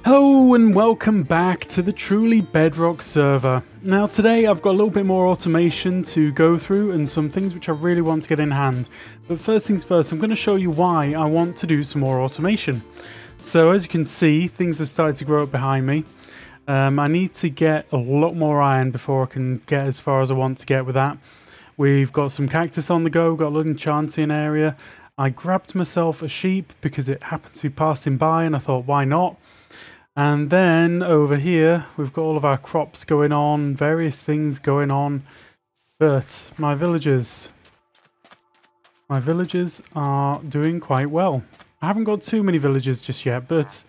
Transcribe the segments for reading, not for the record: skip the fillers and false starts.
Hello and welcome back to the truly Bedrock server. Now today I've got a little bit more automation to go through and some things which I really want to get in hand. But first things first, I'm going to show you why I want to do some more automation. So as you can see, things have started to grow up behind me. I need to get a lot more iron before I can get as far as I want to get with that. We've got some cactus on the go, got a little enchanting area. I grabbed myself a sheep because it happened to be passing by and I thought, why not? And then over here, we've got all of our crops going on, various things going on. But my villagers are doing quite well. I haven't got too many villagers just yet, but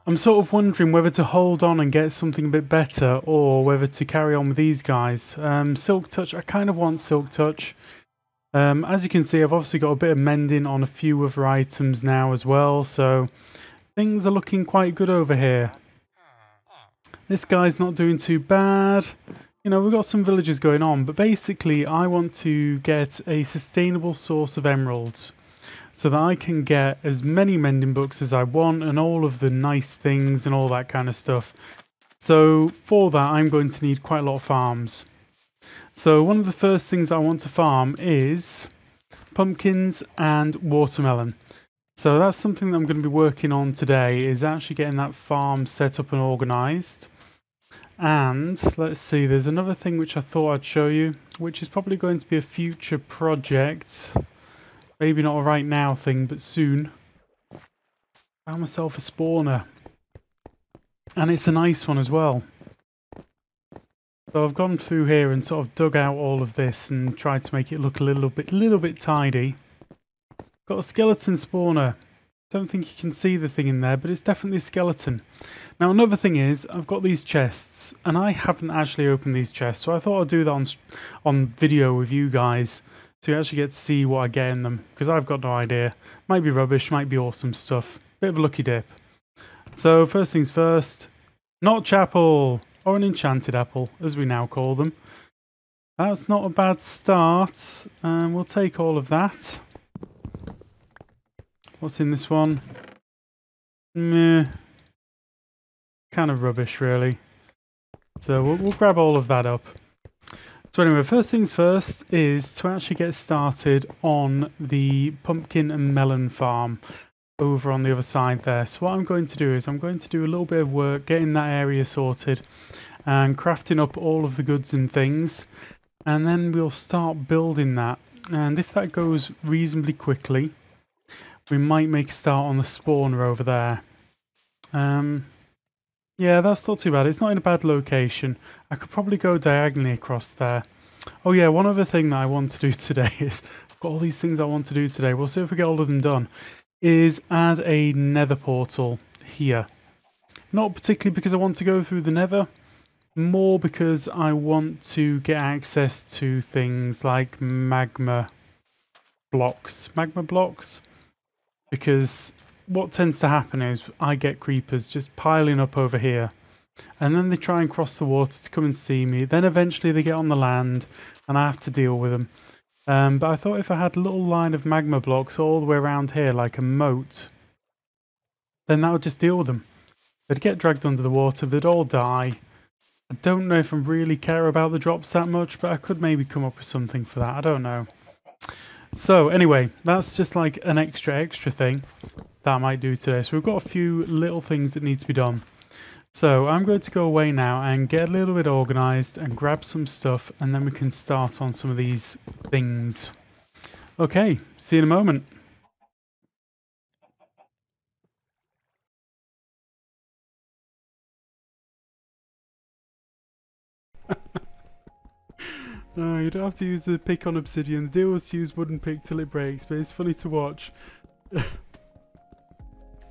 I'm sort of wondering whether to hold on and get something a bit better or whether to carry on with these guys. Silk Touch, I kind of want Silk Touch. As you can see, I've obviously got a bit of mending on a few other items now as well, so things are looking quite good over here. This guy's not doing too bad. You know, we've got some villages going on, but basically I want to get a sustainable source of emeralds so that I can get as many mending books as I want and all of the nice things and all that kind of stuff. So for that, I'm going to need quite a lot of farms. So one of the first things I want to farm is pumpkins and watermelon. So that's something that I'm going to be working on today, is actually getting that farm set up and organised. And let's see, there's another thing which I thought I'd show you, which is probably going to be a future project. Maybe not a right now thing, but soon. Found myself a spawner. And it's a nice one as well. So I've gone through here and sort of dug out all of this and tried to make it look a little bit tidy. Got a skeleton spawner. Don't think you can see the thing in there, but it's definitely a skeleton. Now another thing is, I've got these chests, and I haven't actually opened these chests, so I thought I'd do that on video with you guys, so you actually get to see what I get in them, because I've got no idea. Might be rubbish, might be awesome stuff. Bit of a lucky dip. So first things first, notch apple, or an enchanted apple, as we now call them. That's not a bad start, and we'll take all of that. What's in this one? Meh. Kind of rubbish, really. So we'll grab all of that up. So anyway, first things first is to actually get started on the pumpkin and melon farm over on the other side there. So what I'm going to do is I'm going to do a little bit of work getting that area sorted and crafting up all of the goods and things. And then we'll start building that. And if that goes reasonably quickly, we might make a start on the spawner over there. Yeah, that's not too bad. It's not in a bad location. I could probably go diagonally across there. Oh yeah, one other thing that I want to do today is, I've got all these things I want to do today. We'll see if we get all of them done. Is add a nether portal here. Not particularly because I want to go through the nether, more because I want to get access to things like magma blocks. Because what tends to happen is I get creepers just piling up over here. And then they try and cross the water to come and see me. Then eventually they get on the land and I have to deal with them. But I thought if I had a little line of magma blocks all the way around here like a moat, then that would just deal with them. They'd get dragged under the water, they'd all die. I don't know if I really care about the drops that much, but I could maybe come up with something for that. I don't know. So anyway, that's just like an extra thing that I might do today. So we've got a few little things that need to be done. So I'm going to go away now and get a little bit organised and grab some stuff, and then we can start on some of these things. Okay, see you in a moment. No, you don't have to use the pick on obsidian. The deal was to use wooden pick till it breaks, but it's funny to watch.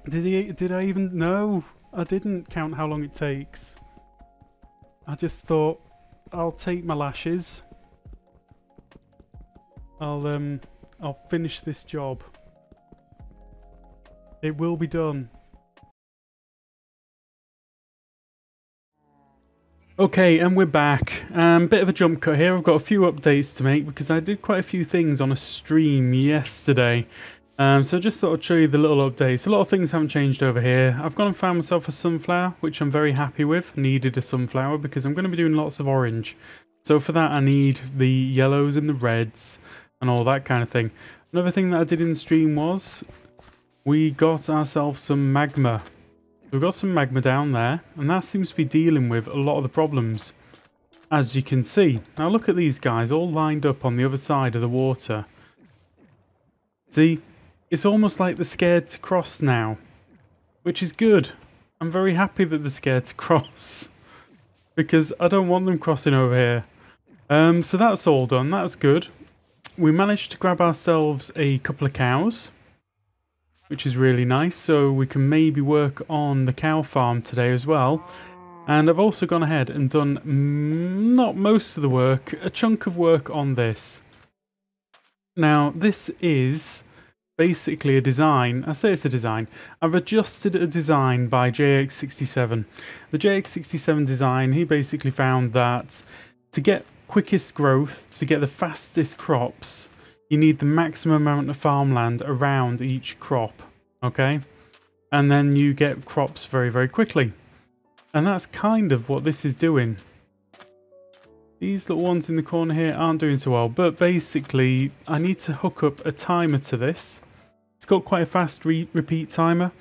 Did I even... No, I didn't count how long it takes. I just thought, I'll take my lashes. I'll finish this job. It will be done. Okay, and we're back. Bit of a jump cut here. I've got a few updates to make because I did quite a few things on a stream yesterday. So just thought I'd show you the little updates. A lot of things haven't changed over here. I've gone and found myself a sunflower, which I'm very happy with. Needed a sunflower because I'm going to be doing lots of orange. So for that I need the yellows and the reds and all that kind of thing. Another thing that I did in the stream was we got ourselves some magma. We've got some magma down there, and that seems to be dealing with a lot of the problems, as you can see. Now look at these guys all lined up on the other side of the water. See? It's almost like they're scared to cross now, which is good. I'm very happy that they're scared to cross, because I don't want them crossing over here. So that's all done. That's good. We managed to grab ourselves a couple of cows, which is really nice, so we can maybe work on the cow farm today as well. And I've also gone ahead and done, not most of the work, a chunk of work on this. Now, this is basically a design. I say it's a design. I've adjusted a design by JX67. The JX67 design, he basically found that to get quickest growth, to get the fastest crops, you need the maximum amount of farmland around each crop, okay? And then you get crops very, very quickly. And that's kind of what this is doing. These little ones in the corner here aren't doing so well, but basically I need to hook up a timer to this. It's got quite a fast repeat timer,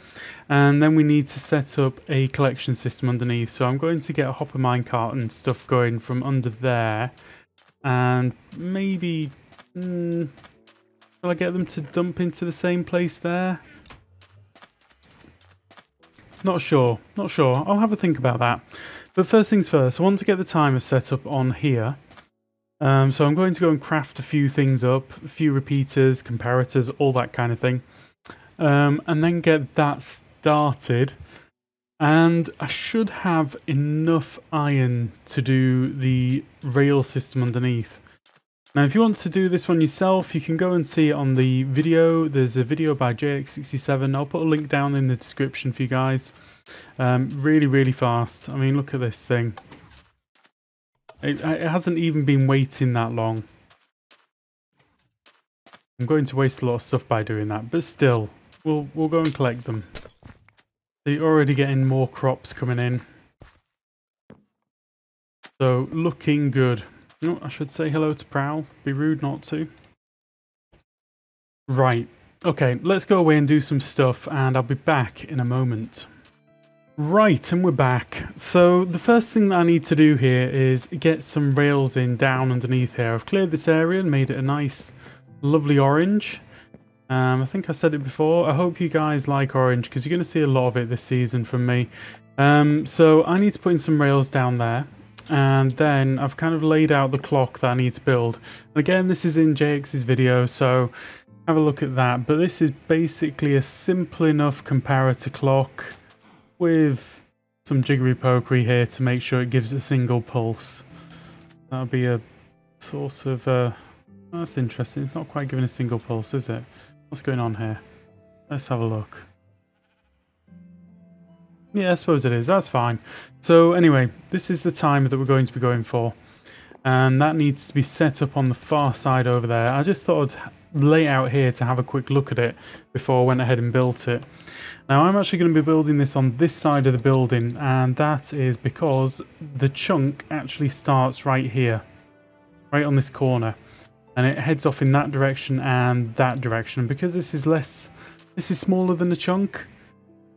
and then we need to set up a collection system underneath. So I'm going to get a hopper minecart and stuff going from under there, and maybe shall I get them to dump into the same place there? Not sure. I'll have a think about that. But first things first, I want to get the timer set up on here. So I'm going to go and craft a few things up, a few repeaters, comparators, all that kind of thing. And then get that started. And I should have enough iron to do the rail system underneath. Now, if you want to do this one yourself, you can go and see it on the video. There's a video by JX67. I'll put a link down in the description for you guys. Really, really fast. I mean, look at this thing. It hasn't even been waiting that long. I'm going to waste a lot of stuff by doing that, but still, we'll go and collect them. So you're already getting more crops coming in. So, looking good. No, I should say hello to Prowl. Be rude not to. Right. Okay, let's go away and do some stuff, and I'll be back in a moment. Right, and we're back. So the first thing that I need to do here is get some rails in down underneath here. I've cleared this area and made it a nice, lovely orange. I think I said it before. I hope you guys like orange, because you're going to see a lot of it this season from me. So I need to put in some rails down there. And then I've kind of laid out the clock that I need to build. Again, this is in JX's video, so have a look at that. But this is basically a simple enough comparator clock with some jiggery pokery here to make sure it gives a single pulse. That'll be a sort of... that's interesting. It's not quite giving a single pulse, is it? What's going on here? Let's have a look. Yeah, I suppose it is. That's fine. So anyway, this is the timer that we're going to be going for. And that needs to be set up on the far side over there. I just thought I'd lay it out here to have a quick look at it before I went ahead and built it. Now I'm actually going to be building this on this side of the building, and that is because the chunk actually starts right here. Right on this corner. And it heads off in that direction and that direction. And because this is smaller than a chunk,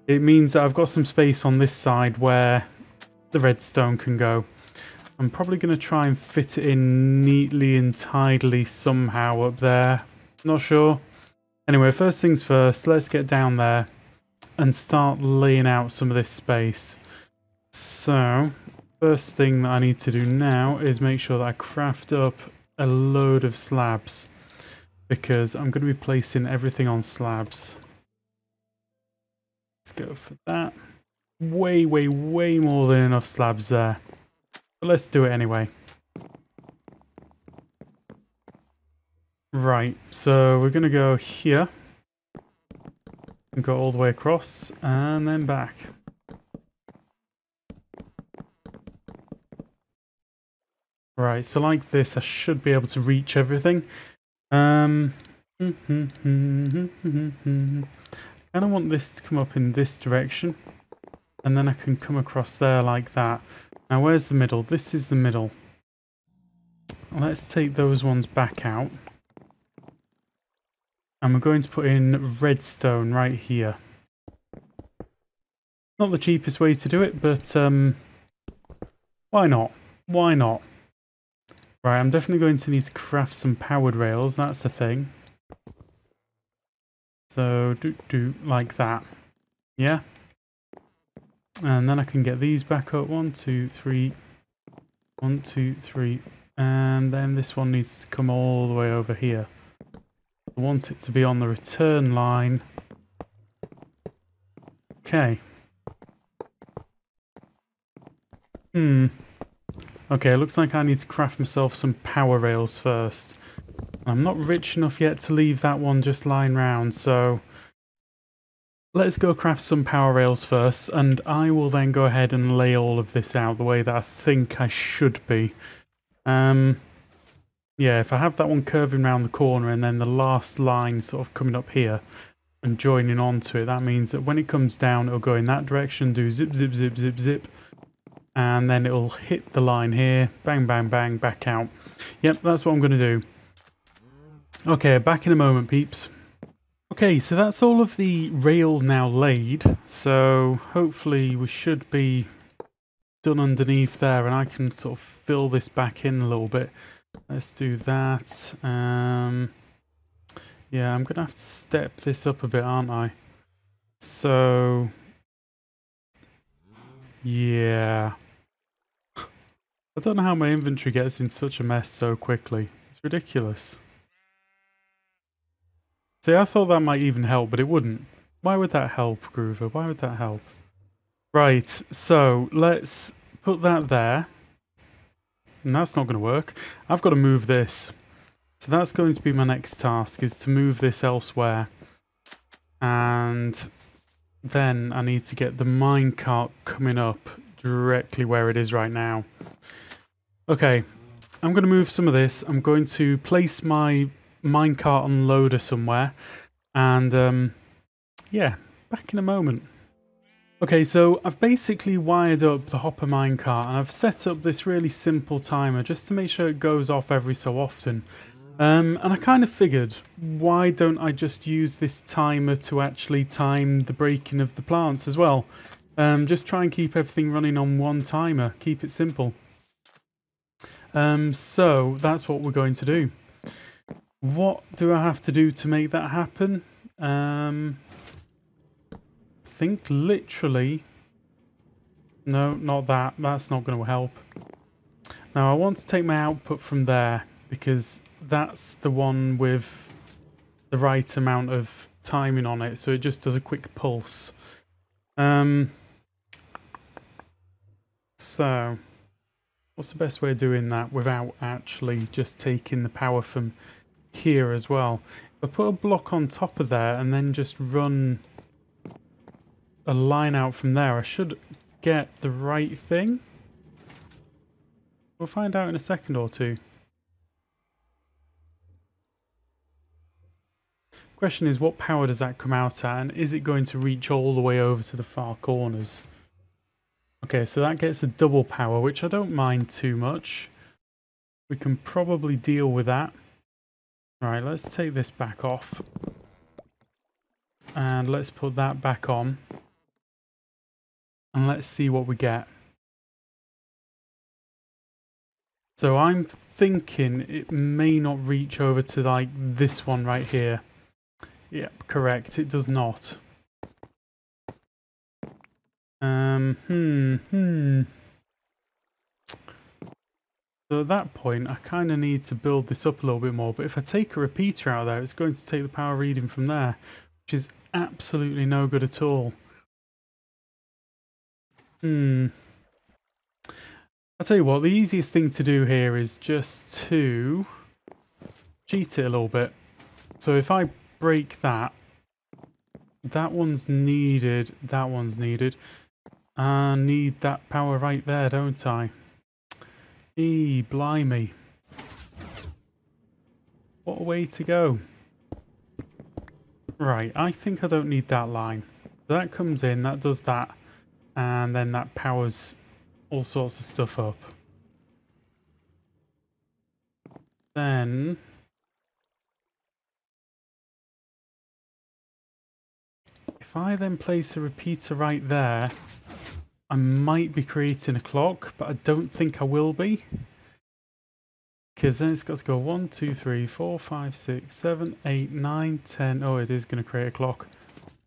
it means that I've got some space on this side where the redstone can go. I'm probably going to try and fit it in neatly and tidily somehow up there. Not sure. Anyway, first things first, let's get down there and start laying out some of this space. So, first thing that I need to do now is make sure that I craft up a load of slabs, because I'm going to be placing everything on slabs. Let's go for that. Way more than enough slabs there. But let's do it anyway. Right, so we're going to go here. And go all the way across, and then back. Right, so like this, I should be able to reach everything. I kind of want this to come up in this direction, and then I can come across there like that. Now where's the middle? This is the middle. Let's take those ones back out. And we're going to put in redstone right here. Not the cheapest way to do it, but why not? Why not? Right, I'm definitely going to need to craft some powered rails, that's the thing. So, like that. Yeah? And then I can get these back up. 1, 2, 3. 1, 2, 3. And then this one needs to come all the way over here. I want it to be on the return line. Okay. Okay, looks like I need to craft myself some power rails first. I'm not rich enough yet to leave that one just lying round, so let's go craft some power rails first, and I will then go ahead and lay all of this out the way that I think I should be. Yeah, if I have that one curving around the corner and then the last line sort of coming up here and joining onto it, that means that when it comes down, it'll go in that direction, do zip, zip, zip, zip, zip, and then it'll hit the line here, bang, bang, bang, back out. Yep, that's what I'm going to do. Okay, back in a moment, peeps. Okay, so that's all of the rail now laid, so hopefully we should be done underneath there, and I can sort of fill this back in a little bit. Let's do that. Yeah, I'm going to have to step this up a bit, aren't I? So, yeah. I don't know how my inventory gets in such a mess so quickly. It's ridiculous. See, I thought that might even help, but it wouldn't. Why would that help, Groover? Why would that help? Right, so let's put that there. And that's not going to work. I've got to move this. So that's going to be my next task, is to move this elsewhere. And then I need to get the minecart coming up directly where it is right now. Okay, I'm going to move some of this. I'm going to place my minecart unloader somewhere. And yeah, back in a moment. Okay, so I've basically wired up the hopper minecart, and I've set up this really simple timer just to make sure it goes off every so often. And I kind of figured, why don't I just use this timer to actually time the breaking of the plants as well? Just try and keep everything running on one timer, keep it simple. So that's what we're going to do. What do I have to do to make that happen? Think literally. No, not that. That's not going to help. Now I want to take my output from there because that's the one with the right amount of timing on it, so it just does a quick pulse. So what's the best way of doing that without actually just taking the power from here as well? If I put a block on top of there and then just run a line out from there, I should get the right thing. We'll find out in a second or two. Question is, what power does that come out at, and is it going to reach all the way over to the far corners? Okay, so that gets a double power, which I don't mind too much. We can probably deal with that. Right, let's take this back off. And let's put that back on. And let's see what we get. So I'm thinking it may not reach over to like this one right here. Yep, correct. It does not. So at that point, I kind of need to build this up a little bit more. But if I take a repeater out of there, it's going to take the power reading from there, which is absolutely no good at all. I'll tell you what, the easiest thing to do here is just to cheat it a little bit. So if I break that, that one's needed, that one's needed. I need that power right there, don't I? Blimey. What a way to go. Right, I think I don't need that line. That comes in, that does that, and then that powers all sorts of stuff up. Then if I then place a repeater right there, I might be creating a clock, but I don't think I will be. Because then it's got to go 1, 2, 3, 4, 5, 6, 7, 8, 9, 10. Oh, it is going to create a clock.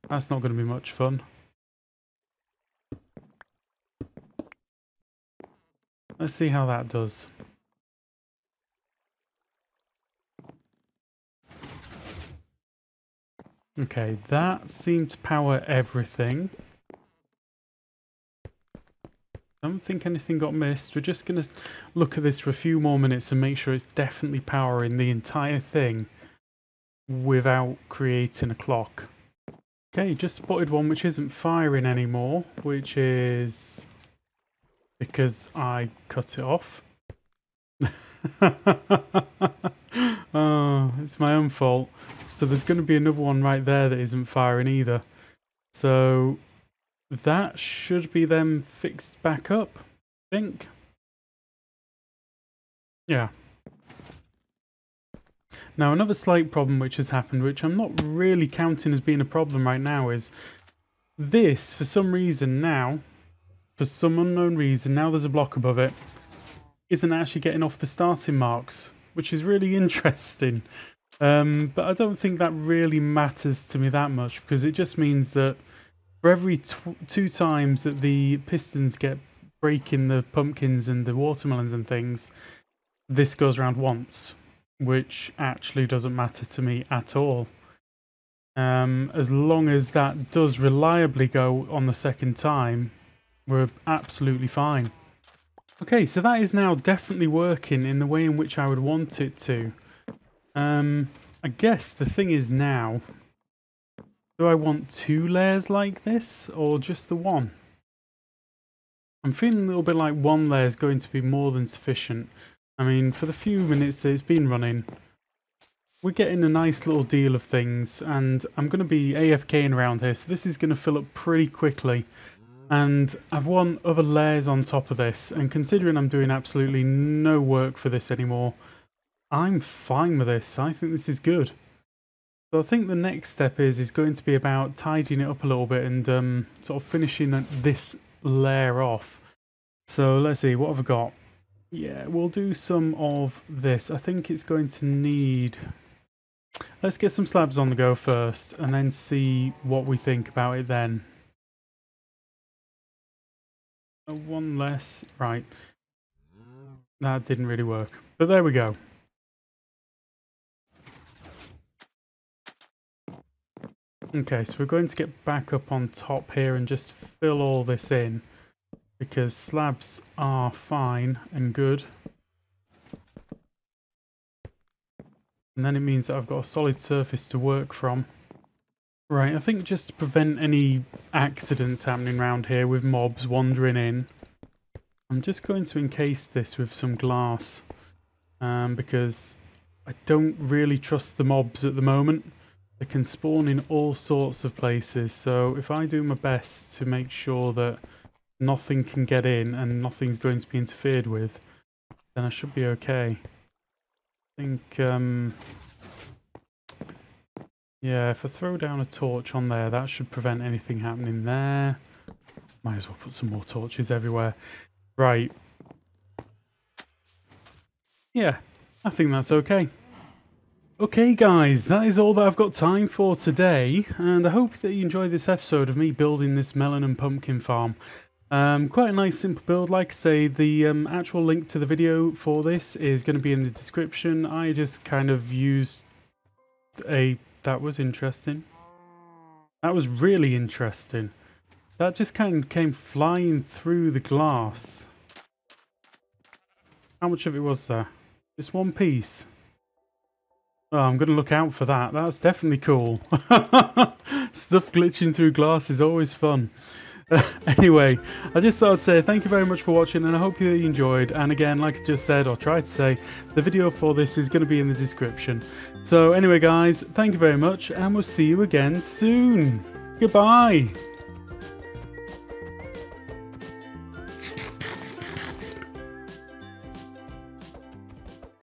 That's not going to be much fun. Let's see how that does. Okay, that seemed to power everything. I don't think anything got missed. We're just going to look at this for a few more minutes and make sure it's definitely powering the entire thing without creating a clock. Okay, just spotted one which isn't firing anymore, which is because I cut it off. Oh, it's my own fault. So there's going to be another one right there that isn't firing either. So that should be them fixed back up, I think. Yeah. Now another slight problem which has happened, which I'm not really counting as being a problem right now, is this, for some reason now, for some unknown reason, now there's a block above it, isn't actually getting off the starting marks, which is really interesting. But I don't think that really matters to me that much, because it just means that for every 2 times that the pistons get breaking the pumpkins and the watermelons and things, this goes around once, which actually doesn't matter to me at all. As long as that does reliably go on the second time, we're absolutely fine. Okay, so that is now definitely working in the way in which I would want it to. I guess the thing is now, do I want 2 layers like this, or just the one? I'm feeling a little bit like 1 layer is going to be more than sufficient. I mean, for the few minutes that it's been running, we're getting a nice little deal of things, and I'm going to be AFKing around here, so this is going to fill up pretty quickly. And I've want other layers on top of this, and considering I'm doing absolutely no work for this anymore, I'm fine with this. I think this is good. So I think the next step is going to be about tidying it up a little bit and sort of finishing this layer off. So let's see, what have I got? Yeah, we'll do some of this. I think it's going to need... Let's get some slabs on the go first, and then see what we think about it then. One less. Right. That didn't really work. But there we go. Okay, so we're going to get back up on top here and just fill all this in, because slabs are fine and good. And then it means that I've got a solid surface to work from. Right, I think just to prevent any accidents happening around here with mobs wandering in, I'm just going to encase this with some glass, because I don't really trust the mobs at the moment. They can spawn in all sorts of places, so if I do my best to make sure that nothing can get in and nothing's going to be interfered with, then I should be okay. I think, yeah, if I throw down a torch on there, that should prevent anything happening there. Might as well put some more torches everywhere. Right. Yeah, I think that's okay. Okay guys, that is all that I've got time for today, and I hope that you enjoyed this episode of me building this melon and pumpkin farm. Quite a nice simple build. Like I say, the actual link to the video for this is going to be in the description. I just kind of used a... That was interesting. That was really interesting. That just kind of came flying through the glass. How much of it was there? Just one piece. Oh, I'm going to look out for that. That's definitely cool. Stuff glitching through glass is always fun. Anyway, I just thought I'd say thank you very much for watching, and I hope you enjoyed. And again, like I just said, or tried to say, the video for this is going to be in the description. So anyway guys, thank you very much, and we'll see you again soon. Goodbye.